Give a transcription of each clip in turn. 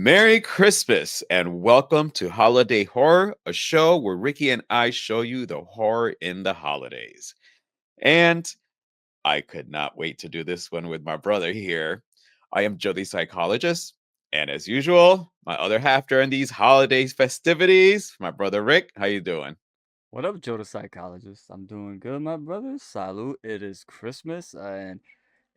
Merry Christmas and welcome to Holiday Horror, a show where Ricky and I show you the horror in the holidays. And I could not wait to do this one with my brother here. I am Joe the psychologist, and as usual, my other half during these holiday festivities, my brother Rick. How you doing? What up, Joe the psychologist? I'm doing good, my brother. Salute. It is Christmas, and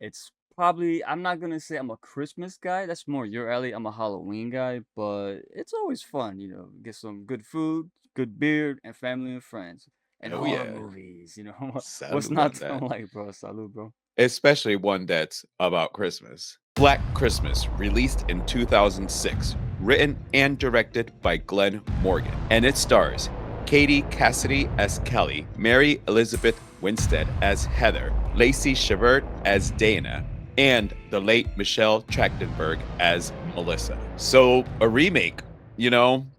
it's probably, I'm not gonna say I'm a Christmas guy. That's more your alley. I'm a Halloween guy, but it's always fun, get some good food, good beer, and family and friends, and Oh horror yeah, movies. What's salute not on to that. like, bro? Salute, bro. Especially one that's about Christmas. Black Christmas, released in 2006, written and directed by Glen Morgan, and it stars Katie Cassidy as Kelly, Mary Elizabeth Winstead as Heather, Lacey Chabert as Dana, and the late Michelle Trachtenberg as Melissa. So, a remake,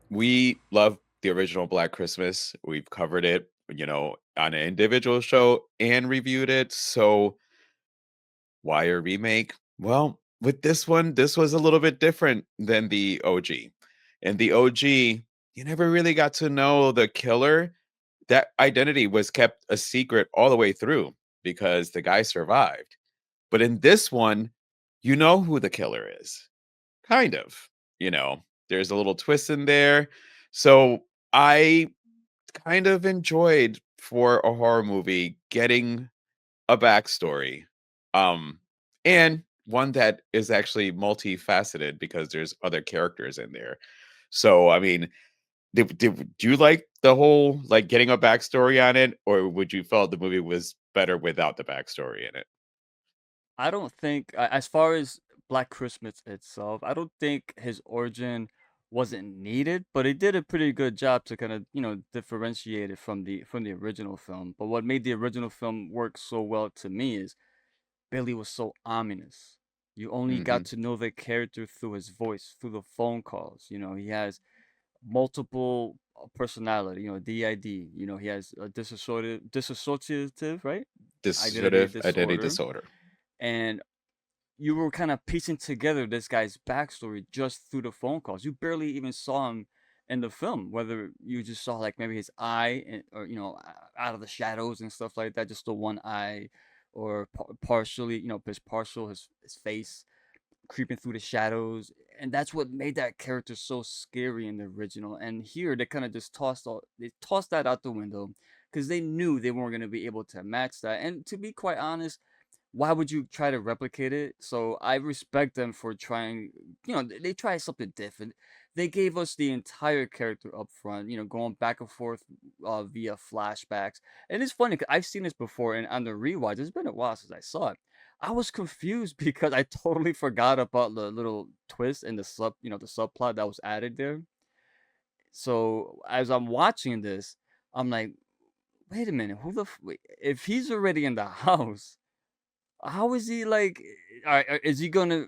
we love the original Black Christmas. We've covered it, on an individual show and reviewed it. So, why a remake? Well, with this one, this was a little bit different than the OG. And the OG, you never really got to know the killer. That identity was kept a secret all the way through because the guy survived. But in this one, you know who the killer is. Kind of. There's a little twist in there. So I kind of enjoyed for a horror movie getting a backstory, um, and one that is actually multifaceted because there's other characters in there. So, I mean, do you like the whole like getting a backstory on it, or would you felt the movie was better without the backstory in it? I don't think, as far as Black Christmas itself, I don't think his origin wasn't needed, but he did a pretty good job to kind of, differentiate it from the original film. But what made the original film work so well to me is Billy was so ominous. You only got Hmm. to know the character through his voice, through the phone calls. He has multiple personality, DID. He has a dissociative, right? Identity Dissociative identity disorder. disorder. And you were kind of piecing together this guy's backstory just through the phone calls. You barely even saw him in the film, whether you just saw like maybe his eye or out of the shadows and stuff like that, just the one eye, or partially, his partial his face creeping through the shadows, and that's what made that character so scary in the original. And here they kind of just tossed that out the window because they knew they weren't going to be able to match that. And to be quite honest, why would you try to replicate it? So I respect them for trying. They tried something different. They gave us the entire character up front, going back and forth via flashbacks. And it's funny 'cause I've seen this before, and on the rewatch, it's been a while since I saw it. I was confused because I totally forgot about the little twist and the subplot that was added there. So as I'm watching this, I'm like, wait a minute, if he's already in the house, how is he like? Is he gonna?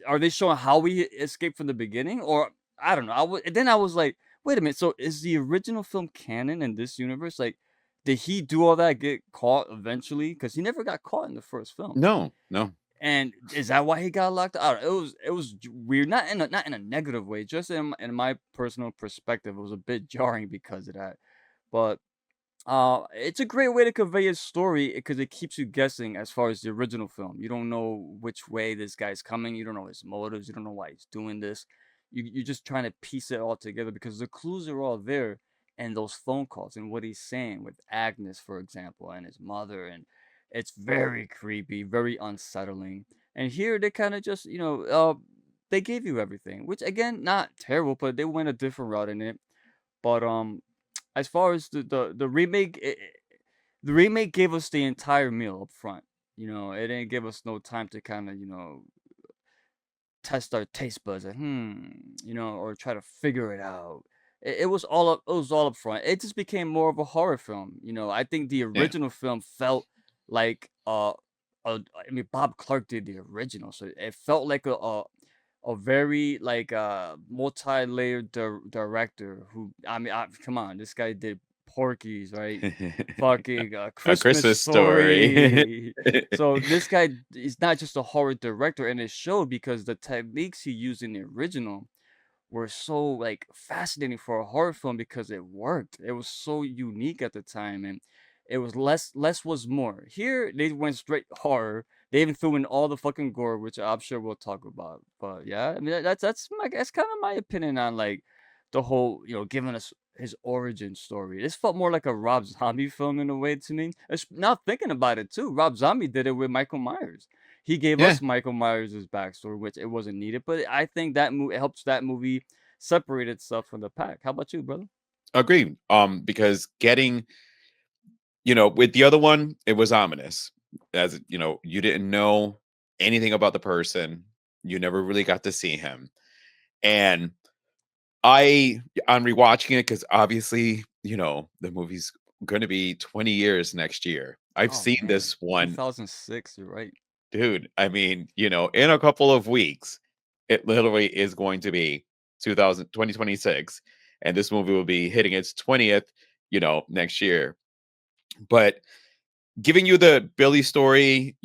Are they showing how he escaped from the beginning, or I don't know? Then I was like, wait a minute. So is the original film canon in this universe? Like, did he do all that, get caught eventually? Because he never got caught in the first film. No, no. And is that why he got locked out? It was weird, not in a negative way, just in my personal perspective, it was a bit jarring because of that. But it's a great way to convey his story because it keeps you guessing as far as the original film. You don't know which way this guy's coming. You don't know his motives. You don't know why he's doing this. You're just trying to piece it all together because the clues are all there, and those phone calls and what he's saying with Agnes, for example, and his mother, and it's very creepy, very unsettling. And here they kind of just, they gave you everything, which again, not terrible, but they went a different route in it. But as far as the remake, the remake gave us the entire meal up front. It didn't give us no time to kind of test our taste buds, and or try to figure it out. It was all up. It was all up front. It just became more of a horror film. I think the Yeah. original film felt like I mean, Bob Clark did the original, so it felt like a very like multi-layered director who, I mean, come on, this guy did Porky's, right? Fucking A Christmas Christmas story. Story. So this guy is not just a horror director, and it showed because the techniques he used in the original were so like fascinating for a horror film because it worked. It was so unique at the time, and it was less was more. Here they went straight horror. They even threw in all the fucking gore, which I'm sure we'll talk about. But yeah, I mean that's kind of my opinion on like the whole, giving us his origin story. This felt more like a Rob Zombie film in a way to me. Now thinking about it too, Rob Zombie did it with Michael Myers. He gave Yeah, us Michael Myers' backstory, which it wasn't needed, but I think that movie helps that movie separate itself from the pack. How about you, brother? agreed. Because getting, with the other one, it was ominous. As you didn't know anything about the person. You never really got to see him. And I'm rewatching it because obviously, the movie's gonna be 20 years next year. I've Oh seen man, this one, 2006. You're right. dude. I mean, in a couple of weeks, it literally is going to be 2026, and this movie will be hitting its 20th, next year. But giving you the Billy story,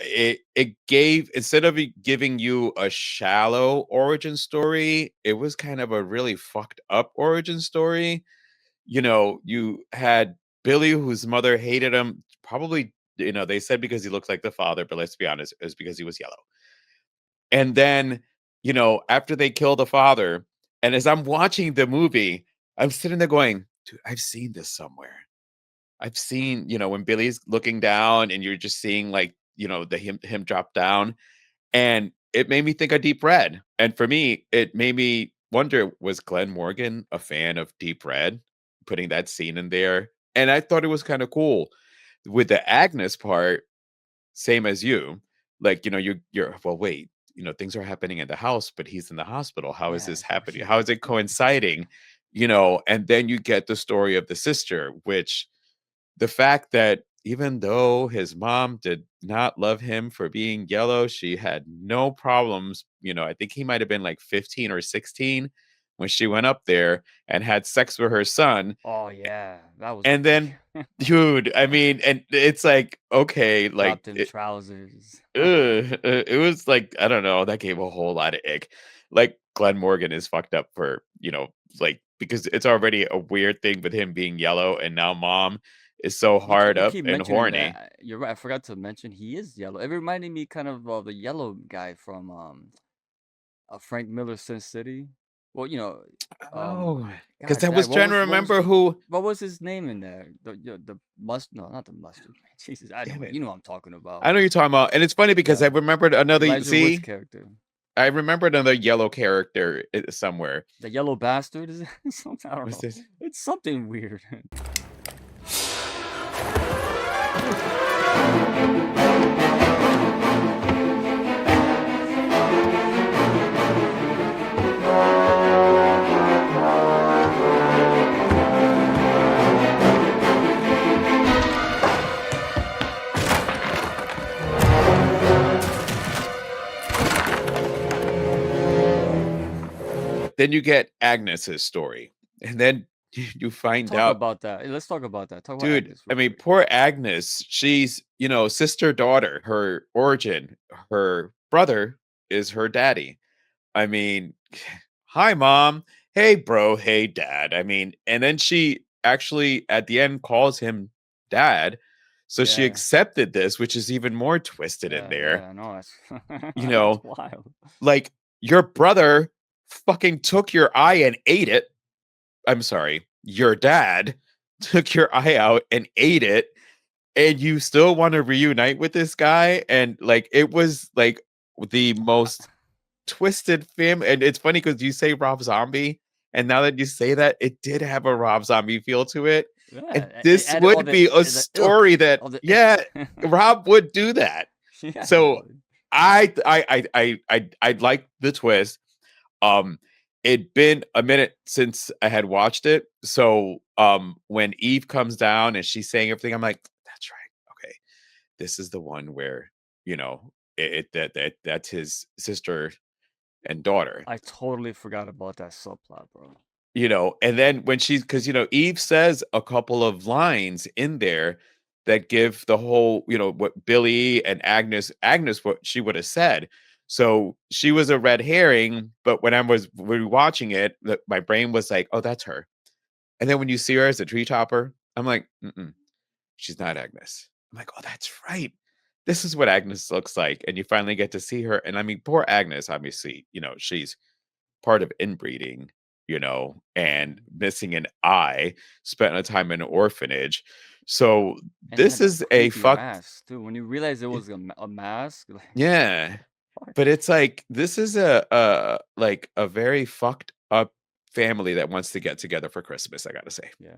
it gave, instead of it giving you a shallow origin story, it was kind of a really fucked up origin story. You had Billy, whose mother hated him, probably, they said because he looked like the father, but let's be honest, it was because he was yellow. And then, after they kill the father, and as I'm watching the movie, I'm sitting there going, dude, I've seen this somewhere. I've seen, when Billy's looking down and you're just seeing like, the him drop down. And it made me think of Deep Red. And for me, it made me wonder, was Glen Morgan a fan of Deep Red? Putting that scene in there. And I thought it was kind of cool. With the Agnes part, same as you. Like, you're well, wait, things are happening in the house, but he's in the hospital. How is Yeah, this happening? How is it coinciding? And then you get the story of the sister, which, the fact that even though his mom did not love him for being yellow, she had no problems. I think he might have been like 15 or 16 when she went up there and had sex with her son. oh yeah, that was And weird. then, dude, I mean, and it's like, okay, like, Dropped in trousers. it was like, I don't know, that gave a whole lot of ick. Like, Glenn Morgan is fucked up for, like, because it's already a weird thing with him being yellow, and now mom is so You keep hard you up keep and mentioning horny. that. You're right. I forgot to mention he is yellow. It reminded me kind of the yellow guy from Frank Miller's Sin City. Well, um, Oh, because God, I was trying to what was remember the who. what was his name in there? The must no, not the mustard. Jesus, I know Damn it. it. You know what I'm talking about. I know you're talking about, and it's funny because I Yeah, remembered another. Elijah Wood's See, character, I remembered another yellow character somewhere. the yellow bastard. Is it something? I don't What's know. this? It's something weird. Then you get Agnes's story, and then you find Talk out, about that. Let's talk about that. Talk about dude. Agnes I real mean, quick. poor Agnes. She's, sister daughter. Her origin. Her brother is her daddy. I mean, hi, mom. Hey, bro. Hey, dad. I mean, and then she actually at the end calls him dad. So she Yeah, accepted this, which is even more twisted in yeah. there. I know that's You that's know, wild. like, your brother fucking took your eye and ate it. I'm sorry, your dad took your eye out and ate it, and you still want to reunite with this guy. And like, it was like the most twisted film. And it's funny because you say Rob Zombie, and now that you say that, it did have a Rob Zombie feel to it. And Yeah, it this added all would be a the ilk, story that, all the yeah, ick. Rob would do that. Yeah, he So would. I like the twist. Um, it'd been a minute since I had watched it. So when Eve comes down and she's saying everything, I'm like, that's right. Okay. This is the one where, that's his sister and daughter. I totally forgot about that subplot, bro. And then when she's, because Eve says a couple of lines in there that give the whole, what Billy and Agnes what she would have said. So she was a red herring, but when I was rewatching it, my brain was like, "Oh, that's her." And then when you see her as a tree topper, I'm like, "Mm-mm, she's not Agnes." I'm like, "Oh, that's right. This is what Agnes looks like." And you finally get to see her. And I mean, poor Agnes, obviously, she's part of inbreeding, and missing an eye, spent a time in an orphanage. So And this had that is a creepy fucked, mask too. When you realize it was a mask, like yeah. fuck. But it's like this is a like a very fucked up family that wants to get together for Christmas, I gotta Yeah.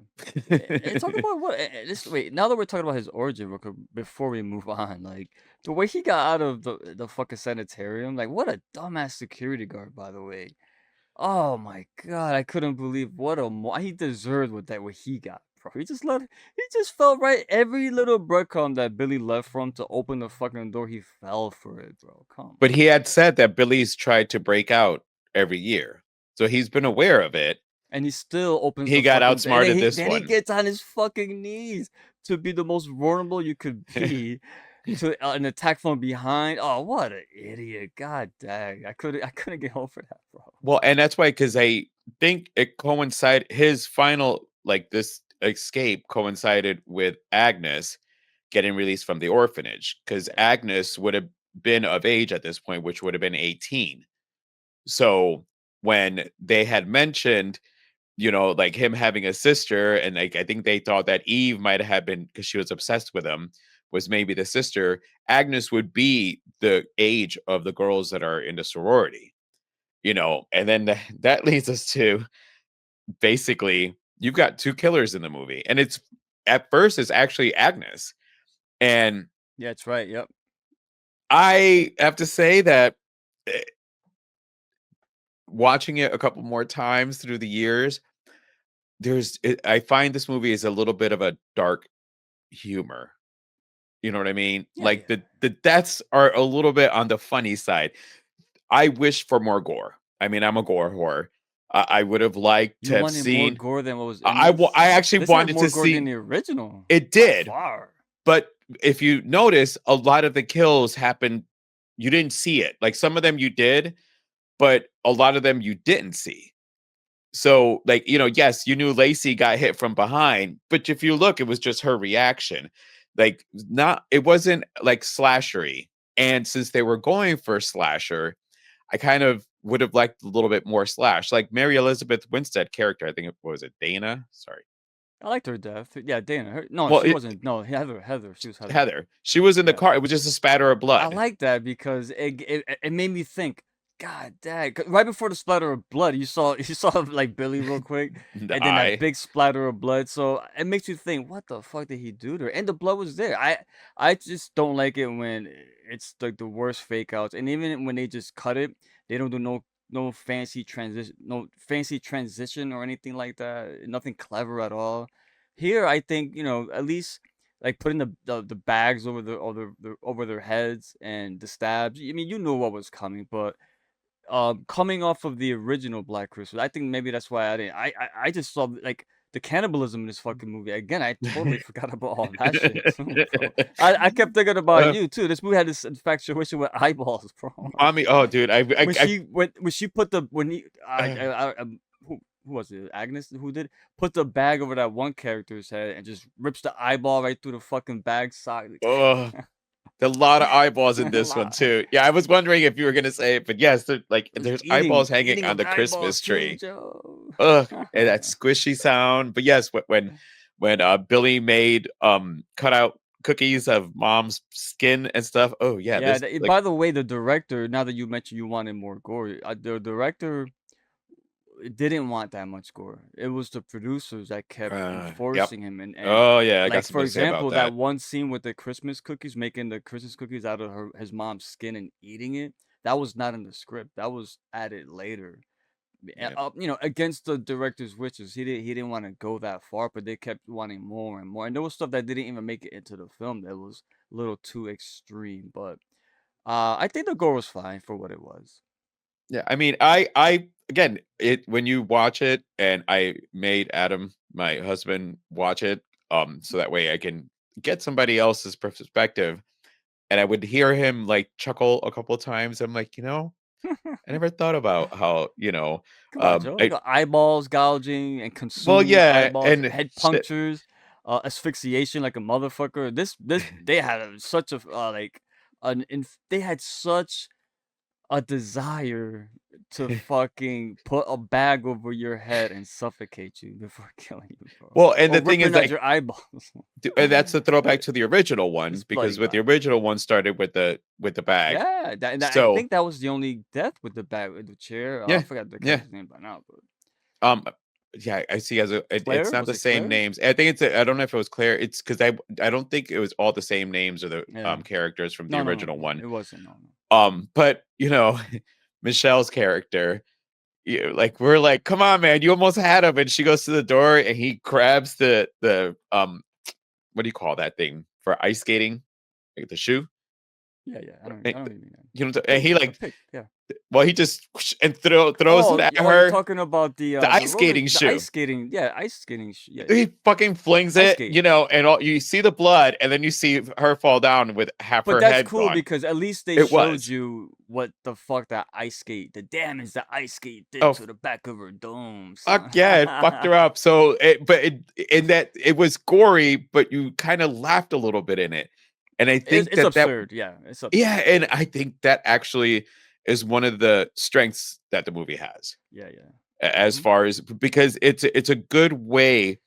And talk say. about this. Wait, now that we're talking about his origin, real quick, before we move on, like the way he got out of the fucking sanitarium, like what a dumbass security guard, by the way. Oh my god, I couldn't believe he deserved what he got, bro. He just fell right every little breadcrumb that Billy left from to open the fucking door. He fell for it, bro. Come But he on. had said that Billy's tried to break out every year. So he's been aware of it. And he still opens He the got fucking and outsmarted this then he one. gets on his fucking knees to be the most vulnerable you could be to an attack from behind. Oh, what an idiot! God dang, I couldn't get over that, bro. Well, and that's why, because I think it coincided, his final, like, this escape coincided with Agnes getting released from the orphanage, because Yeah, Agnes would have been of age at this point, which would have been 18. So when they had mentioned, like him having a sister, and like I think they thought that Eve might have been, because she was obsessed with him, was maybe the sister. Agnes would be the age of the girls that are in the sorority, and then that leads us to, basically, you've got two killers in the movie, and it's, at first, it's actually Agnes. And yeah, that's right. Yep. I have to say that, eh, watching it a couple more times through the years, I find this movie is a little bit of a dark humor. You know what I mean? Yeah, Like yeah. the deaths are a little bit on the funny side. I wish for more gore. I mean, I'm a gore whore. I would have liked to You have wanted more seen. gore than what was in this? I actually This had wanted more to gore than see. the original, It by did, far. but if you notice, a lot of the kills happened. You didn't see it. Like, some of them you did, but a lot of them you didn't see. So, like, yes, you knew Lacey got hit from behind, but if you look, it was just her reaction. Like, not, it wasn't like slashery. And since they were going for slasher, I kind of would have liked a little bit more slash. Like Mary Elizabeth Winstead character, I think it was, it Dana. Sorry. I liked her death. Yeah, Dana. No, Well, she wasn't. No, Heather. Heather. She was Heather. Heather. She was in the Yeah. car. It was just a spatter of I blood. like that because it made me think. God dang! Right before the splatter of blood, you saw like Billy real quick, The and then that eye. big splatter of blood. So it makes you think, what the fuck did he do to her? And the blood was there. I just don't like it when it's like the worst fake outs, and even when they just cut it, they don't do no fancy transition or anything like that. Nothing clever at all. Here, I think at least like putting the bags over their heads and the stabs. I mean, you knew what was coming, but coming off of the original Black Christmas, I think maybe that's why I didn't. I just saw like the cannibalism in this fucking movie again. I totally forgot about all that shit too, bro. I kept thinking about uh, you too. This movie had this infatuation with eyeballs, bro. mommy, oh, dude, When she put the when he who was it? Agnes who did put the bag over that one character's head and just rips the eyeball right through the fucking bag side. oh, a lot of eyeballs in A this one lot. too. Yeah, I was wondering if you were gonna say it, but yes, Just there's eyeballs hanging eating on of the Christmas eyeballs too, tree. Joe. Ugh, and that squishy sound. But yes, when Billy made cutout cookies of mom's skin and stuff. Oh yeah, Yeah. this, like, By the way, the director. Now that you mentioned you wanted more gore, the director didn't want that much gore. It was the producers that kept yep. enforcing him, and Oh yeah, I got like something for to say about example, that that. one scene with the Christmas cookies, making the Christmas cookies out of his mom's skin and eating it. That was not in the script. That was added later. Yeah. Against the director's wishes. He didn't want to go that far, but they kept wanting more and more. And there was stuff that didn't even make it into the film that was a little too extreme. But I think the gore was fine for what it was. Yeah, I mean, I again, it when you watch it, and I made Adam, my husband, watch it, so that way I can get somebody else's perspective. and I would hear him like chuckle a couple of times. I'm like, I never thought about how, Come on, Joe. You I got eyeballs gouging and well, consuming yeah, eyeballs, and head punctures, asphyxiation like a motherfucker. This they had such a like they had such a desire to fucking put a bag over your head and suffocate you before killing you, bro, well, and or the thing is ripping out like, your eyeballs. and that's the throwback It- to the original one it's bloody because with the violent. original one started with the bag. Yeah, I So think that was the only death with the bag with the chair. I yeah, forgot the yeah. character's name by now, but Yeah, I see. It's Claire, not was the it same Claire? names. I think I don't know if it was Claire. It's because I don't think it was all the same names of the Yeah. characters from the No, no, no, original no. one. It wasn't. No, no. But Michelle's character, like we're like, come on, man, you almost had him, and she goes to the door and he grabs the what do you call that thing for ice skating, like the shoe? Yeah, yeah. I don't. Eh, I don't even know. And he A like, pick. Yeah. well, he just and throws it Oh, at oh, you're her. talking about The the ice roller, skating the ice shoe. skating. Yeah, ice skating. Yeah, yeah. He fucking flings Ice it, skate. and you see the blood, and then you see her fall down with half But her that's head cool gone. because at least they It showed was. you what the fuck that ice skate, the damage that ice skate did Oh, to the back of her dome, son. fuck yeah, it fucked her up. So, in that it was gory, but you kind of laughed a little bit in it, and I think It's that absurd. Yeah, it's absurd. yeah, and I think that actually is one of the strengths that the movie has, Yeah, yeah. as far as because it's a good way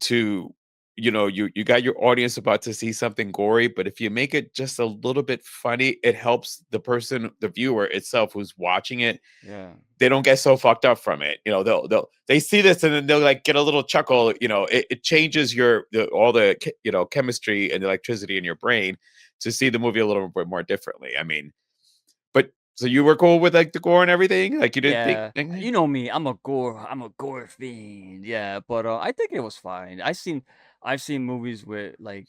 to you got your audience about to see something gory, but if you make it just a little bit funny, it helps the viewer itself who's watching it. Yeah. They don't get so fucked up from it. They see this and then they'll like get a little chuckle. It changes all the chemistry and electricity in your brain to see the movie a little bit more differently. I mean, but so you were cool with like the gore and everything, like you didn't think Yeah, you know me. I'm a gore fiend. Yeah, but I think it was fine. I've seen movies with like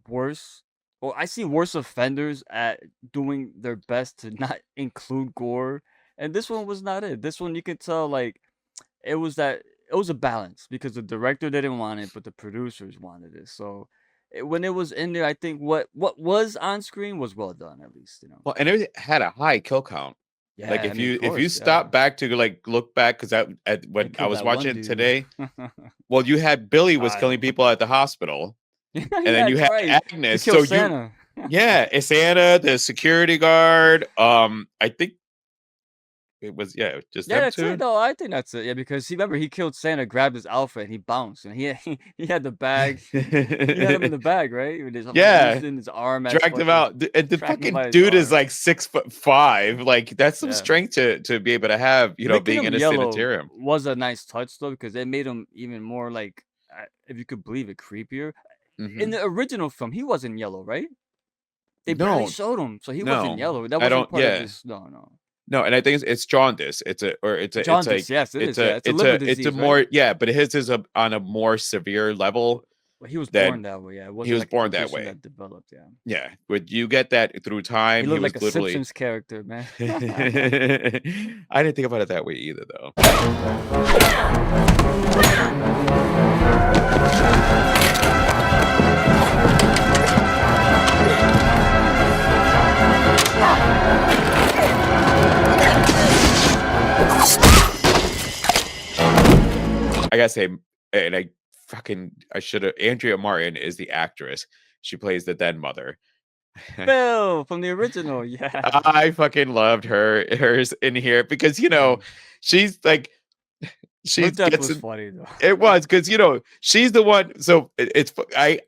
worse, or I see worse offenders at doing their best to not include gore, and this one was not it. This one you could tell like it was a balance because the director didn't want it, but the producers wanted it. So when it was in there, I think what was on screen was well done at least. well, and it had a high kill count. Like Yeah, I mean, of if you course, yeah. stop back to like look back, because They when I killed was that one watching it dude. today, well, you had Billy was I killing people at the hospital, yeah, and then you that's had right. He Agnes. So killed Santa. it's Santa, the security guard. I think it was just Yeah, them that's it. two. No, I think that's it. Yeah, because remember he killed Santa, grabbed his outfit, and he bounced, and he had the bag. He had him in the bag, right? With his Yeah, using his arm as dragged him fucking out. And the tracking him fucking by his dude is arm. like 6'5". Like that's some Yeah, strength to be able to have, making being him in a yellow sanitarium. was a nice touch though, because it made him even more like, if you could believe it, creepier. In Hmm. the original film, he wasn't yellow, right? They barely No, showed him, so he wasn't no, yellow. That I wasn't don't. part of Yeah, his. No, no. no, and I think it's jaundice. It's Jaundice, like yes, it is. Yeah, it's a liver it's a disease, right? more but his is on a more severe level Well, he was born than that way. Yeah, it he wasn't was like a born that condition way. that developed. Yeah, Yeah, but you get that through he time. He looked was like a literally. Simpsons character, man. I didn't think about it that way either, though. I gotta say, and I should have. Andrea Martin is the actress. She plays the dead mother. Phil from the original. Yeah, I fucking loved hers in here because yeah. she's like Her she death gets was in, funny though. it was because she's the one. So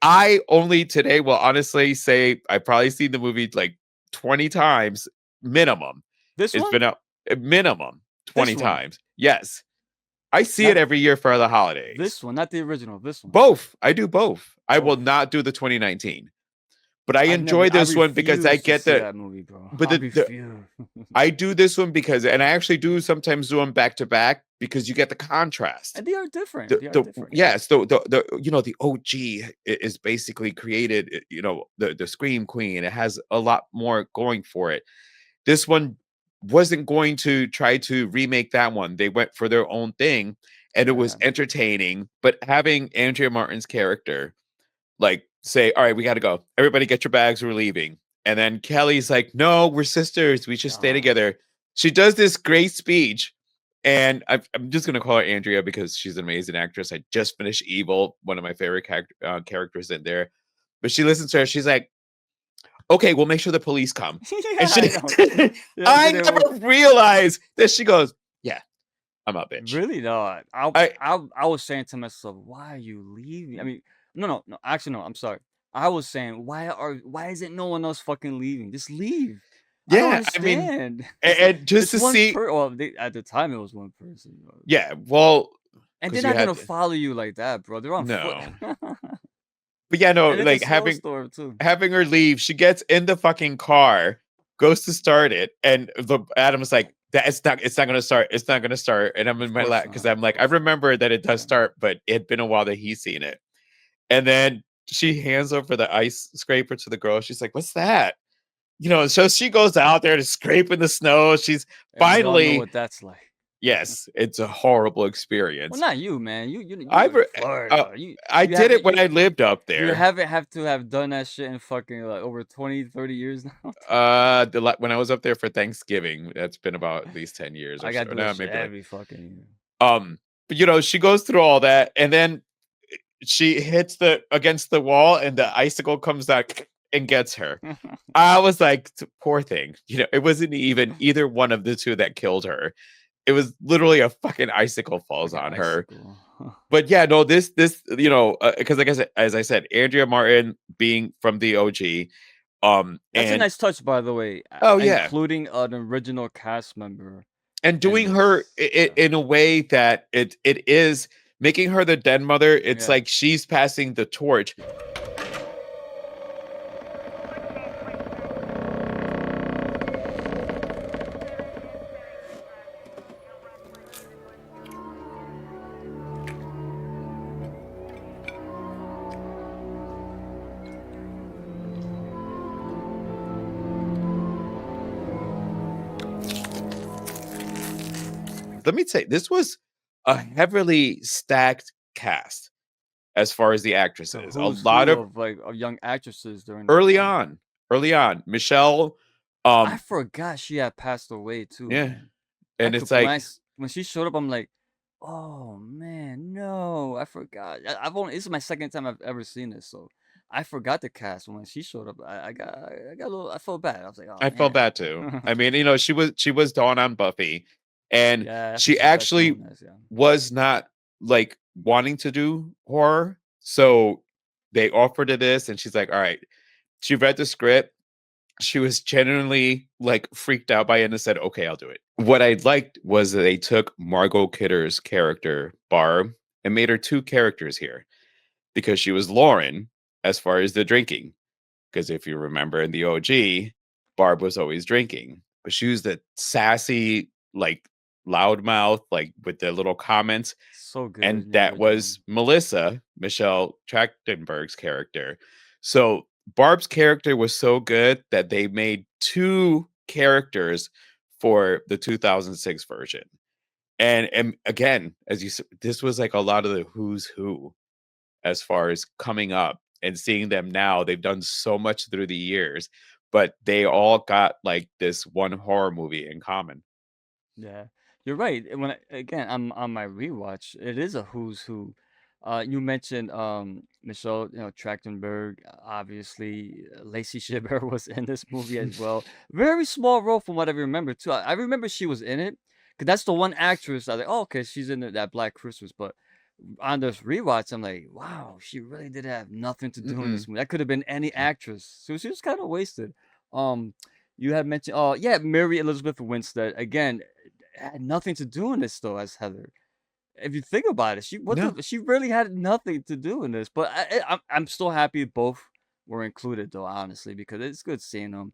I only today will honestly say I probably seen the movie like 20 times minimum. This It's one, been out minimum 20 this one, times. Yes, I see it not every year for the holidays. this one, not the original. This one. Both. I do both. I will Both. not do the 2019. But I enjoy I this one because I refuse to get see the that movie, bro. but I the refuse. I do this one because and I actually do sometimes do them back to back because you get the contrast. And they are different. The They are the different. yes, the OG is basically created, the Scream Queen. It has a lot more going for it. This one wasn't going to try to remake that one. They went for their own thing and it was Yeah. entertaining, but having Andrea Martin's character like say, all right, we got to go. Everybody get your bags. We're leaving. And then Kelly's like, no, we're sisters. We should stay Oh, together. She does this great speech. And I'm just going to call her Andrea because she's an amazing actress. I just finished Evil, one of my favorite characters in there. But she listens to her. She's like, okay, we'll make sure the police come. yeah, And she, I know. Yeah, I did it never realized that she goes, yeah, I'm a bitch. really not. I, I was saying to myself, why are you leaving? I mean, no. Actually, no. I'm sorry. I was saying, why isn't no one else fucking leaving? Just leave. I don't yeah, I mean, understand. and just It's to one see, Well, at the time it was one person, yeah, well, and they're because you not had gonna to, follow you like that, bro. They're on foot, no. But yeah, no, and it's a like snowstorm too. having her leave, she gets in the fucking car, goes to start it, and the Adam's like, that it's not gonna start. It's not gonna start. And I'm in Of my course lap because not. I'm Of like, I course not. remember that it does Yeah. start, but it had been a while that he's seen it. And then she hands over the ice scraper to the girl. She's like, what's that? So she goes out there to scrape in the snow. She's And we all know finally, what that's like. yes, it's a horrible Well, experience. not you, man. You I've live in re- uh, Florida. You I you did haven't it when you I lived up you there. haven't have to have done that shit in fucking like over 20, 30 years now. When I was up there for Thanksgiving, that's been about at least 10 years or I so. gotta do that No, shit maybe like every fucking year. but she goes through all that and then she hits the against the wall and the icicle comes out and gets her. I was like, poor thing. It wasn't even either one of the two that killed her. It was literally a fucking icicle falls Fucking on her. icicle. But yeah, no, this because like I said, as I said, Andrea Martin being from the OG, That's a and nice touch, by the way, oh yeah, including an original cast member and in doing her this. Yeah. in a way that it is making her the den mother. It's Yeah. like she's passing the torch. Let me say, this was a heavily stacked cast as far as the The actresses. A who's lot who of of young actresses during that early time. on, early on, Michelle, I um, forgot she had passed away too, yeah, man. and it's like, When she showed up, I'm like, oh man, no, I forgot. I've only This is my second time I've ever seen this, so I forgot the cast. When she showed up, I got a little. I felt bad. I was like, oh I felt man. bad too. I mean, she was Dawn on Buffy, and Yeah, she that's actually known as, yeah. was not like wanting to do horror, so they offered her this, and she's like, all right. She read the script. She was genuinely like freaked out by it and said, okay, I'll do it. What I liked was that they took Margot Kidder's character, Barb, and made her two characters here because she was Lauren as far as the drinking. Because if you remember in the OG, Barb was always drinking, but she was the sassy, like loudmouth, like with the little comments. So good And in the that original. was Michelle Trachtenberg's character. So Barb's character was so good that they made two characters for the 2006 version. And again, as you said, this was like a lot of the who's who as far as coming up and seeing them now. They've done so much through the years, but they all got like this one horror movie in common. Yeah, you're right. Again, on my rewatch, it is a who's who. You mentioned Michelle, Trachtenberg. Obviously, Lacey Chabert was in this movie as well. Very small role from what I remember too. I remember she was in it because that's the one actress I was like, oh, okay, she's in that Black Christmas. But on this rewatch, I'm like, wow, she really did have nothing to do in Mm-mm. this movie. That could have been any actress. So she was kind of wasted. Um, you had mentioned, oh yeah, Mary Elizabeth Winstead. Again, had nothing to do in this though as Heather. If you think about it, No, she really had nothing to do in this. But I'm still happy both were included though, honestly, because it's good seeing them.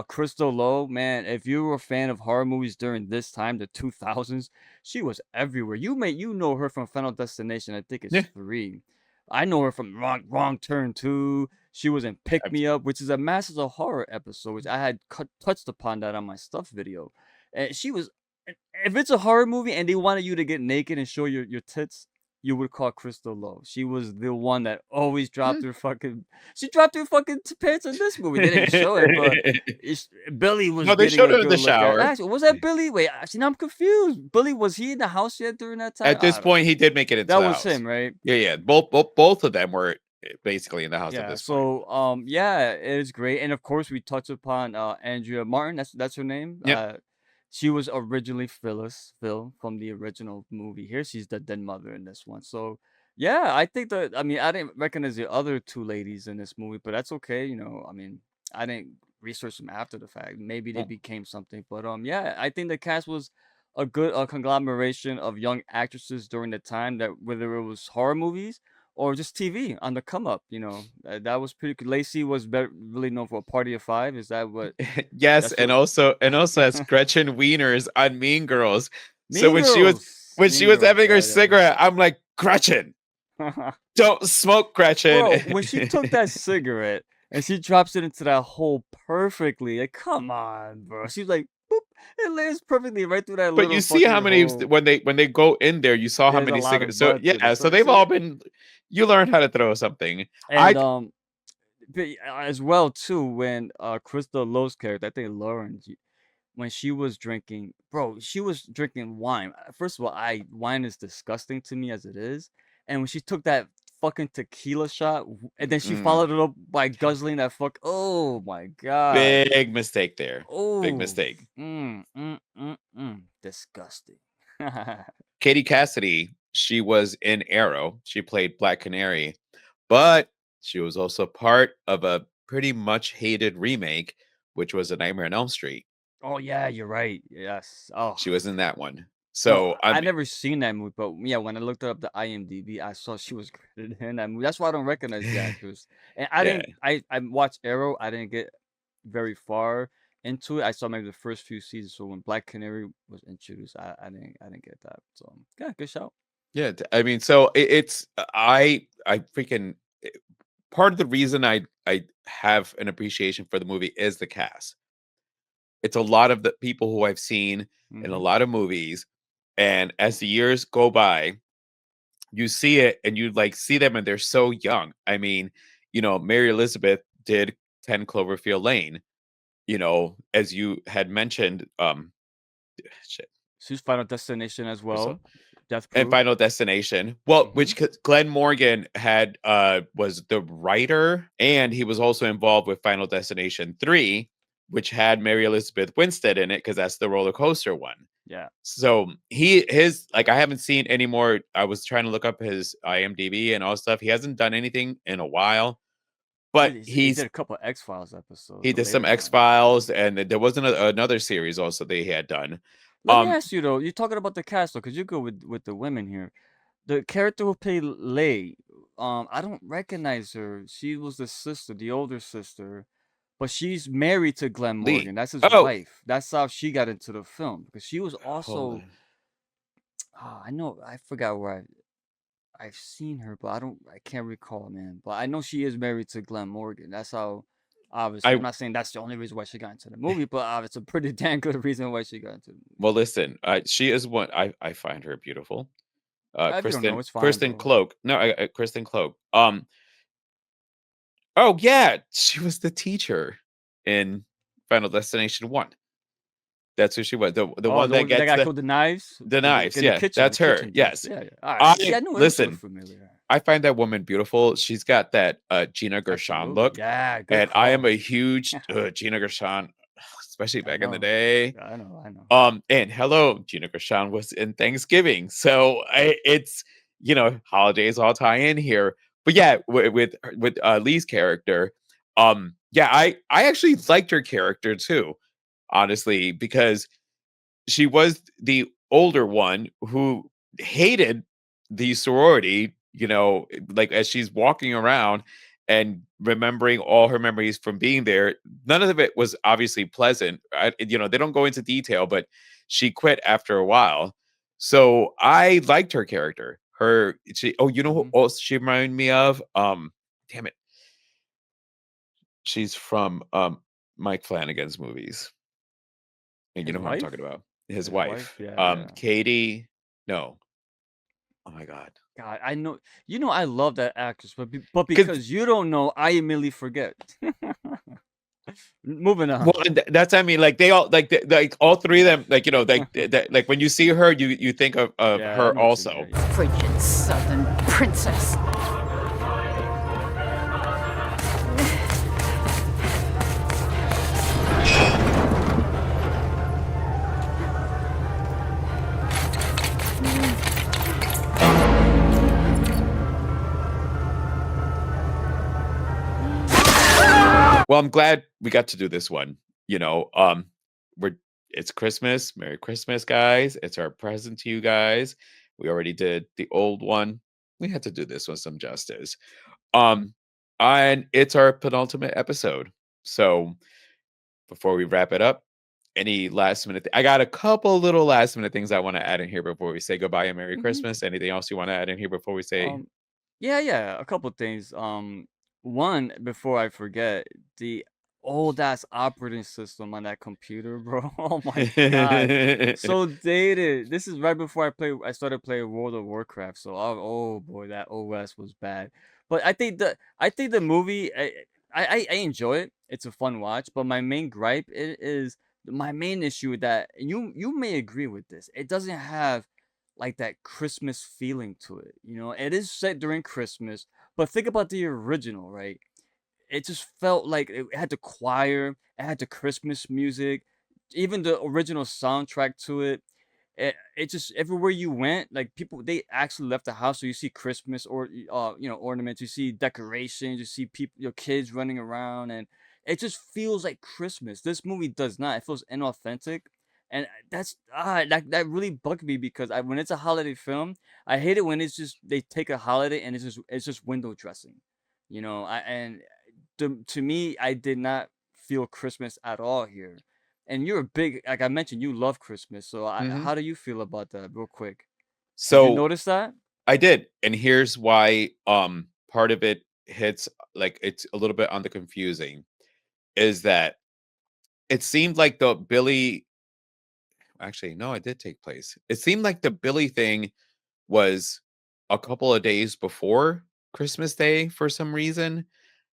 Crystal Lowe, man, if you were a fan of horror movies during this time, the 2000s, she was everywhere. You know her from Final Destination. I think it's yeah, 3. I know her from Wrong Turn 2. She was in Pick Me Up, which is a Masters of Horror episode, which I had touched upon that on my stuff video. And she was, if it's a horror movie and they wanted you to get naked and show your tits, you would call Crystal Lowe. She was the one that always dropped Mm. her fucking. She dropped her fucking pants in this movie. They didn't show it, but Billy was No, they getting showed a her in good the look at. shower. Actually, was that Billy? Wait, actually, now I'm confused. Billy, was he in the house yet during that time? At this I don't point, know. he did make it into That the was house. him, right? Yeah, yeah. Both of them were basically in the house at Yeah. this point. So, yeah, it is great, and of course, we touch upon Andrea Martin. That's her name. Yep. She was originally Phil from the original movie. Here, she's the dead mother in this one. So, yeah, I think that. I mean, I didn't recognize the other two ladies in this movie, but that's okay. I mean, I didn't research them after the fact. Maybe they Well, became something, but yeah, I think the cast was a good conglomeration of young actresses during the time that whether it was horror movies or just TV on the come up. That was pretty good. Lacey was really known for a Party of Five. Is that what? yes, That's and what. also as Gretchen Wieners on Mean Girls. So Mean when she was Girls. when she Mean was Girls. having her Yeah, cigarette, I'm like, Gretchen, yeah. don't smoke, Gretchen. Bro, when she took that cigarette and she drops it into that hole perfectly, like, come on, bro. She's like, boop, it lands perfectly right through that But you little see how fucking many hole. when they go in there, you saw how There's a many lot cigarettes. of So blood to the yeah, so surface. they've all been. You learn how to throw something. And I but as well too, when Crystal Lowe's character, I think Lauren, when she was drinking, bro, she was drinking wine. First of all, wine is disgusting to me as it is, and when she took that fucking tequila shot, and then she mm, followed it up by guzzling that oh my god, big mistake there. Big oh, mistake. disgusting. Katie Cassidy, she was in Arrow. She played Black Canary, but she was also part of a pretty much hated remake, which was A Nightmare on Elm Street. Oh yeah, you're right. Yes. Oh, She was in that one. bro, So I I'm never seen that movie, but yeah, when I looked up the IMDb, I saw she was credited in that movie. That's why I don't recognize the actress. And I yeah. didn't. I watched Arrow. I didn't get very far into it. I saw maybe the first few seasons. So when Black Canary was introduced, I didn't get that. So yeah, good shout. Yeah, I mean, so it's I freaking part of the reason I have an appreciation for the movie is the cast. It's a lot of the people who I've seen in a Mm-hmm. lot of movies, and as the years go by, you see it and you like see them and they're so young. I mean, Mary Elizabeth did 10 Cloverfield Lane, as you had mentioned, shit, She's Final Destination as Crystal, well. Death and Proof. Final Destination. Well, Mm-hmm. which Glenn Morgan had was the writer, and he was also involved with Final Destination 3, which had Mary Elizabeth Winstead in it because that's the roller coaster one. Yeah. So I haven't seen any more. I was trying to look up his IMDb and all stuff. He hasn't done anything in a while, but He did a couple X Files episodes, he the did some later X ones. Files, and there was another series also they had done. Let me Um, ask you though. You're talking about the cast though, because you go with the women here. The character who played Lay, I don't recognize her. She was the sister, the older sister, but she's married to Glen Lee. Morgan. That's his Oh, wife. That's how she got into the film because she was hold also. on. I know I forgot where I've seen her, but I can't recall, man. But I know she is married to Glen Morgan. That's how. Obviously, I'm I not saying that's the only reason why she got into the movie, but it's a pretty damn good reason why she got into the movie. well, listen. She is one. I find her beautiful. If you don't know, it's fine, Kristen bro. Cloak. No, Kristen Cloak. Oh yeah, she was the teacher in Final Destination 1. That's who she was. The Oh, one the that one that gets got killed the knives the knives. in the Yeah, kitchen, that's her. death. Yes. Yeah, yeah. All right. See, I I knew she looked listen. familiar. I find that woman beautiful. She's got that Gina Gershon Absolutely. look, Yeah, good and I am call. a huge Gina Gershon, especially I back in the know. day. I know. I know. And hello, Gina Gershon was in Thanksgiving, so it's holidays all tie in here. But yeah, with Lee's character, yeah, I actually liked her character too, honestly, because she was the older one who hated the sorority, like as she's walking around and remembering all her memories from being there. None of it was obviously pleasant. They don't go into detail, but she quit after a while. So I liked her character. You know who Hmm. else she reminded me of? Damn it. She's from Mike Flanagan's movies. And you His know who I'm talking wife. about. His His wife. wife. Yeah, yeah. Katie, no. Oh my god. God, I know I love that actress, but Because because you don't know, I immediately forget. Moving well, on. and that's I mean, like they all like all three of them, like like when you see her, you think of Yeah, I her know what you mean. also. Yeah, yeah. Frigid southern princess. Well, I'm glad we got to do this one. You know, we're it's Christmas. Merry Christmas, guys. It's our present to you guys. We already did the old one. We had to do this one some justice. Um, and it's our penultimate episode. So before we wrap it up, any last minute I got a couple little last minute things I want to add in here before we say goodbye and Merry Mhm. Christmas. Anything else you want to add in here before we say Um, yeah, a couple things. One, before I forget, the old ass operating system on that computer, bro. Oh my god, so dated. This is right before I started playing World of Warcraft. So, oh boy, that OS was bad. But I think the movie, I enjoy it. It's a fun watch. But my main gripe is my main issue with that. And you may agree with this. It doesn't have like that Christmas feeling to it. It is set during Christmas, but think about the original, right? It just felt like it had the choir, it had the Christmas music, even the original soundtrack to it. It just everywhere you went, like people they actually left the house, so you see Christmas or ornaments, you see decorations, you see people, your kids running around, and it just feels like Christmas. This movie does not. It feels inauthentic, and that really bugged me because when it's a holiday film, I hate it when it's just they take a holiday and it's just window dressing, to me, I did not feel Christmas at all here. And you're a big, like I mentioned, you love Christmas. So Mhm. how do you feel about that, real quick? Did you So notice that? I did. And here's why part of it hits like it's a little bit on the confusing is that it seemed like the Billy actually no, it did take place. It seemed like the Billy thing was a couple of days before Christmas Day for some reason.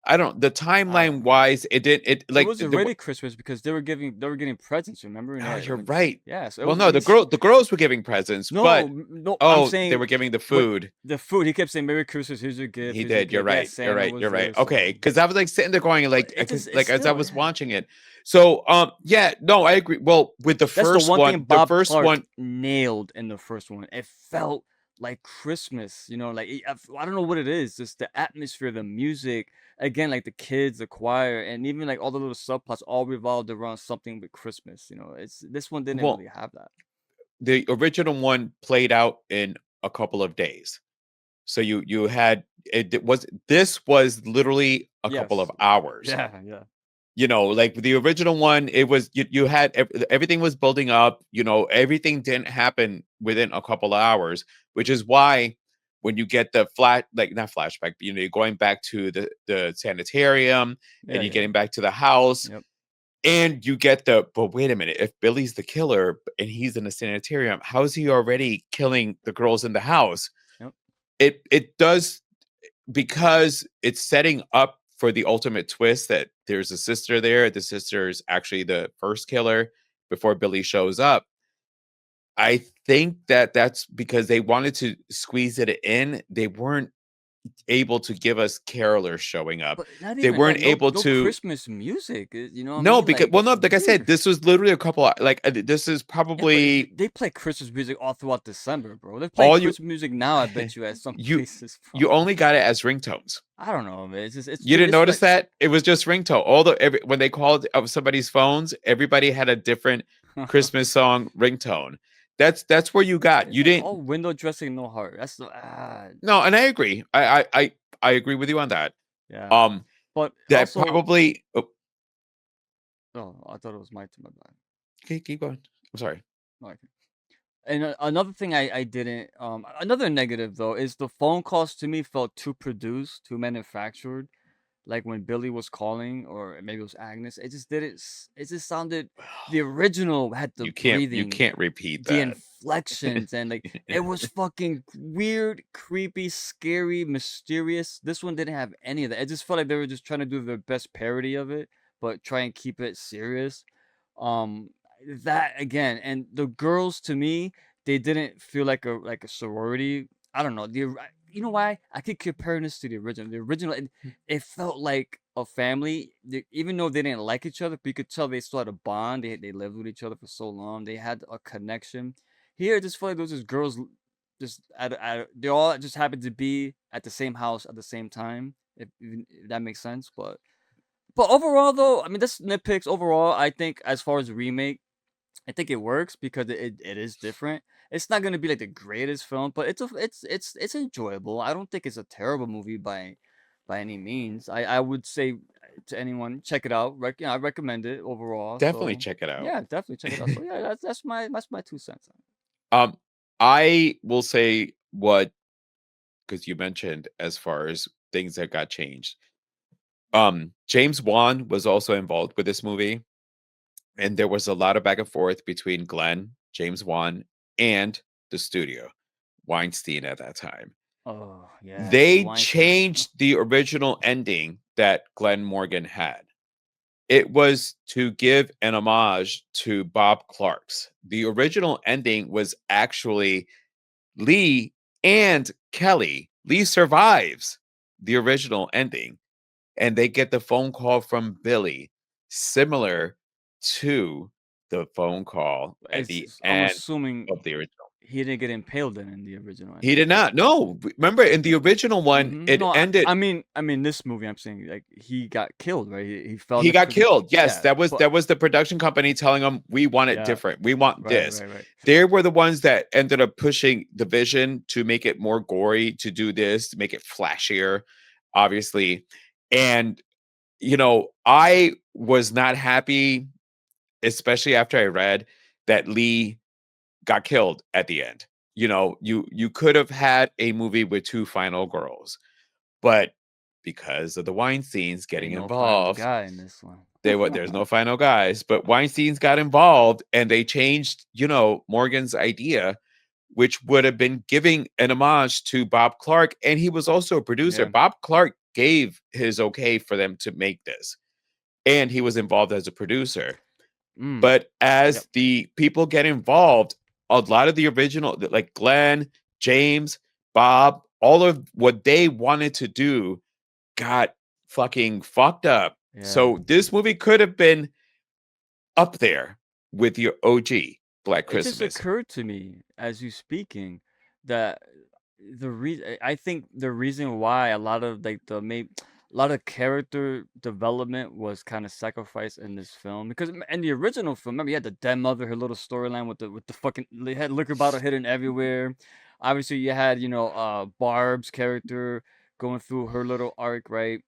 I don't the I timeline don't know. wise it did it It like was already Christmas because they were getting presents, remember? And oh, yeah, you're right. yeah. So Well, no, the girls were giving presents, no, but no. I'm oh, they saying were giving the what food. the food. He kept saying, "Merry Christmas. Here's your gift. He Here's your did. You're gift." Yeah, right. You're Santa right. was You're right. there. Okay, So, because I was like sitting there going but like, it just it's like as I still was yeah. watching it. So, yeah, no, I agree. Well, with That's the one thing Bob Clark nailed in the first one. It felt like Christmas, like I don't know what it is, just the atmosphere, the music, again, like the kids, the choir, and even like all the little subplots all revolved around something with Christmas. It's this one didn't well, really have that. the original one played out in a couple of days. So you had it was this was literally a couple of Yes. hours. Yeah. Like the original one, it was you had everything was building up. Everything didn't happen within a couple of hours, which is why when you get the like not flashback, but, you're going back to the sanitarium and you're Yeah. getting back to the house, Yep. and you get but wait a minute, if Billy's the killer and he's in the sanitarium, how is he already killing the girls in the house? Yep. It does because it's setting up for the ultimate twist that there's a sister there. The sister is actually the first killer before Billy shows up. I think that's because they wanted to squeeze it in. They weren't able to give us carolers showing up. But not They even that. weren't No, able no to Christmas music. You know what I no, mean? because Like well, no, like I said, weird. this was literally a couple like this is Yeah, but probably they play Christmas music all throughout December, bro. They're playing all you Christmas music now, I bet you, at some you places, you bro. only got it as ringtones. I don't know, man. It's just You didn't it's notice like that? It was just ringtone. When they called of somebody's phones, everybody had a different Christmas song ringtone. That's where you got. it's You like didn't all window dressing, no heart. no, and I agree. I agree with you on that. Yeah. Um But that also, probably oh, oh, I thought it was my turn. My bad. keep going. I'm sorry. No, and another thing I didn't another negative though is the phone calls to me felt too produced, too manufactured. Like when Billy was calling, or maybe it was Agnes, it just didn't. It just sounded. The original had the You breathing, can't repeat the that. reflections, and like it was fucking weird, creepy, scary, mysterious. This one didn't have any of that. It just felt like they were just trying to do their best parody of it, but try and keep it serious. Um, that again, and the girls to me, they didn't feel like a sorority. I don't know. You know why? I keep comparing this to the original. The original, it felt like a family. Even though they didn't like each other, but you could tell they still had a bond. They lived with each other for so long. They had a connection. Here, it just felt like those just girls, just they all just happened to be at the same house at the same time. If that makes sense, but overall, though, I mean, that's nitpicks. Overall, I think as far as remake, I think it works because it is different. It's not gonna be like the greatest film, but it's enjoyable. I don't think it's a terrible movie by any means. I would say to anyone, check it out. I recommend it overall. Definitely So check it out. yeah, definitely check it out. So yeah, that's my 2 cents. Um, I will say what, because you mentioned as far as things that got changed. James Wan was also involved with this movie, and there was a lot of back and forth between Glenn, James Wan, and the studio, Weinstein at that time. Oh yeah, the They Weinstein. changed the original ending that Glen Morgan had. It was to give an homage to Bob Clark's. The original ending was actually Lee and Kelly. Lee survives the original ending, and they get the phone call from Billy, similar to the phone call at the I'm end assuming of the original. he didn't get impaled in the original He ending. did not. No, remember in the original one, it No, ended. I mean, this movie. I'm saying like he got killed, right? He fell He next got to the killed. Yes, yeah, that was but the production company telling him we want it yeah, different. We want this. right. They were the ones that ended up pushing the vision to make it more gory, to do this, to make it flashier, obviously. And I was not happy, especially after I read that Lee got killed at the end. You could have had a movie with two final girls, but because of the Weinsteins getting Ain't no final involved, guy in this one. there's no final guys, but Weinstein's got involved and they changed, Morgan's idea, which would have been giving an homage to Bob Clark. And he was also a producer. Yeah. Bob Clark gave his okay for them to make this. And he was involved as a producer. Mm. But Yep. as the people get involved, a lot of the original, like Glenn, James, Bob, all of what they wanted to do got fucking fucked up. Yeah. So this movie could have been up there with your OG Black It just Christmas. occurred to me as you speaking that the reason I think the reason why a lot of like a lot of character development was kind of sacrificed in this film because in the original film, remember you had the dead mother, her little storyline with the fucking they had liquor bottle hidden everywhere. Obviously, you had Barb's character going through her little arc, right?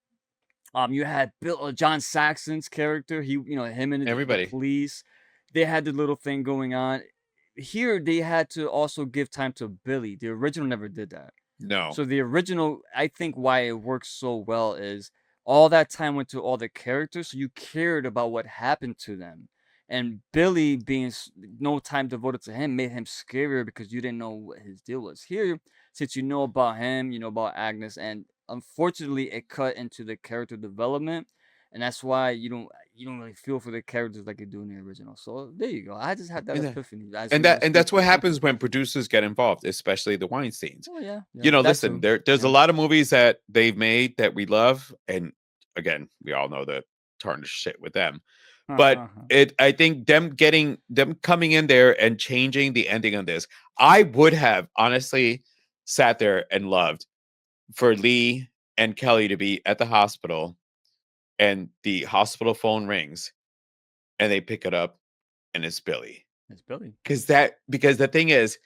You had John Saxon's character. Him and the Everybody. police. They had the little thing going on. Here, they had to also give time to Billy. The original never did that. No. So the original, I think why it works so well is all that time went to all the characters, so you cared about what happened to them. And Billy being no time devoted to him made him scarier because you didn't know what his deal was. Here, since you know about him, you know about Agnes, and unfortunately, it cut into the character development, and that's why you don't really feel for the characters like you do in the original. So there you go. I just had that And epiphany as and we were that's what speaking. happens when producers get involved, especially the Weinsteins. Oh yeah, that Listen, too. there's a Yeah. lot of movies that they've made that we love, and again, we all know the tarnished shit with them. But I think them coming in there and changing the ending on this, I would have honestly sat there and loved for Lee and Kelly to be at the hospital and the hospital phone rings and they pick it up and it's Billy. It's Billy. Because the thing is,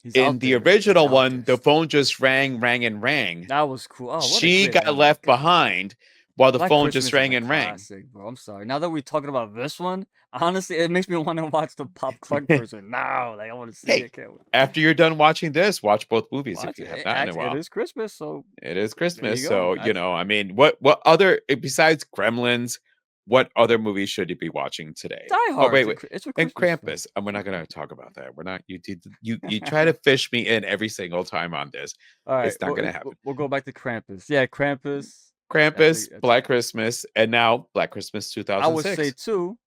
He's in out the there. He's original out one, there. the phone just rang and rang. That was cool. Oh, what a She great got ending. left God. behind while the Black phone just Christmas is rang a and rang. classic, bro. I'm sorry. Now that we're talking about this one, honestly, it makes me want to watch the Pop Clark version now. Like I want to see Hey, it. Can't wait. after you're done watching this, watch both movies if Watch you it. have not in a while. It is Christmas, so It is there you Christmas, go. so That's I mean, what other besides Gremlins, what other movies should you be watching today? Die Oh, Hard. wait. It's a And Christmas film. Krampus. And we're not going to talk about that. We're not. You try to fish me in every single time on this. All right, It's not going to happen. we'll go back to Krampus. Yeah, Krampus. Krampus, that's Black Christmas, and now Black Christmas I would 2006. say too,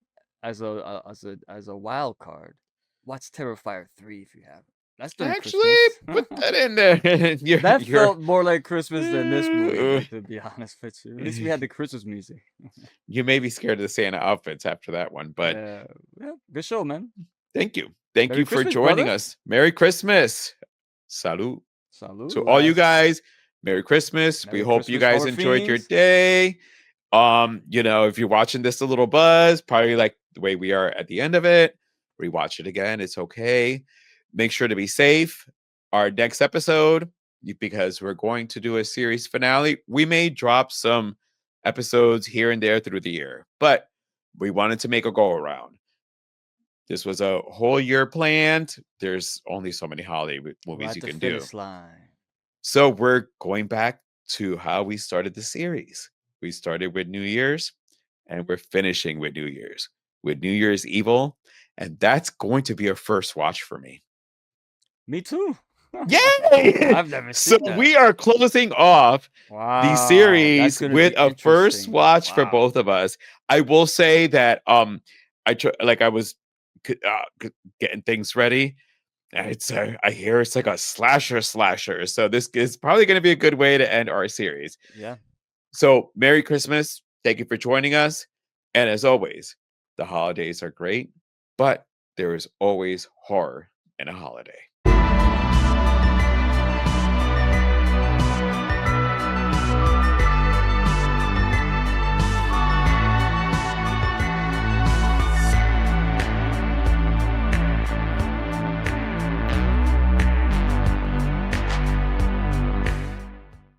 as a wild card, watch Terrifier 3 if you haven't. That's during Actually, Christmas. put that in there. That felt more like Christmas than this movie, to be honest with you. At least we had the Christmas music. You may be scared of the Santa outfits after that one, but yeah, good show, man. thank you. Thank Merry you for Christmas, joining brother. us. Merry Christmas. Salud. Salud. To all you guys, Merry Christmas. Merry We hope you Christmas, guys horror enjoyed your fiends. day. If you're watching this a little buzz, probably like the way we are at the end of it, rewatch it again. It's okay. Make sure to be safe. Our next episode, because we're going to do a series finale, we may drop some episodes here and there through the year, but we wanted to make a go around. This was a whole year planned. There's only so many holiday movies you can do. Line. So we're going back to how we started the series. We started with New Year's and we're finishing with New Year's Evil. And that's going to be a first watch for me. Me too. Yay! I've never seen that. We are closing off the series that's gonna with be a first interesting. watch for Wow. both of us. I will say that I was getting things ready. And I hear it's like a slasher. So this is probably going to be a good way to end our series. Yeah. So Merry Christmas. Thank you for joining us. And as always, the holidays are great, but there is always horror in a holiday.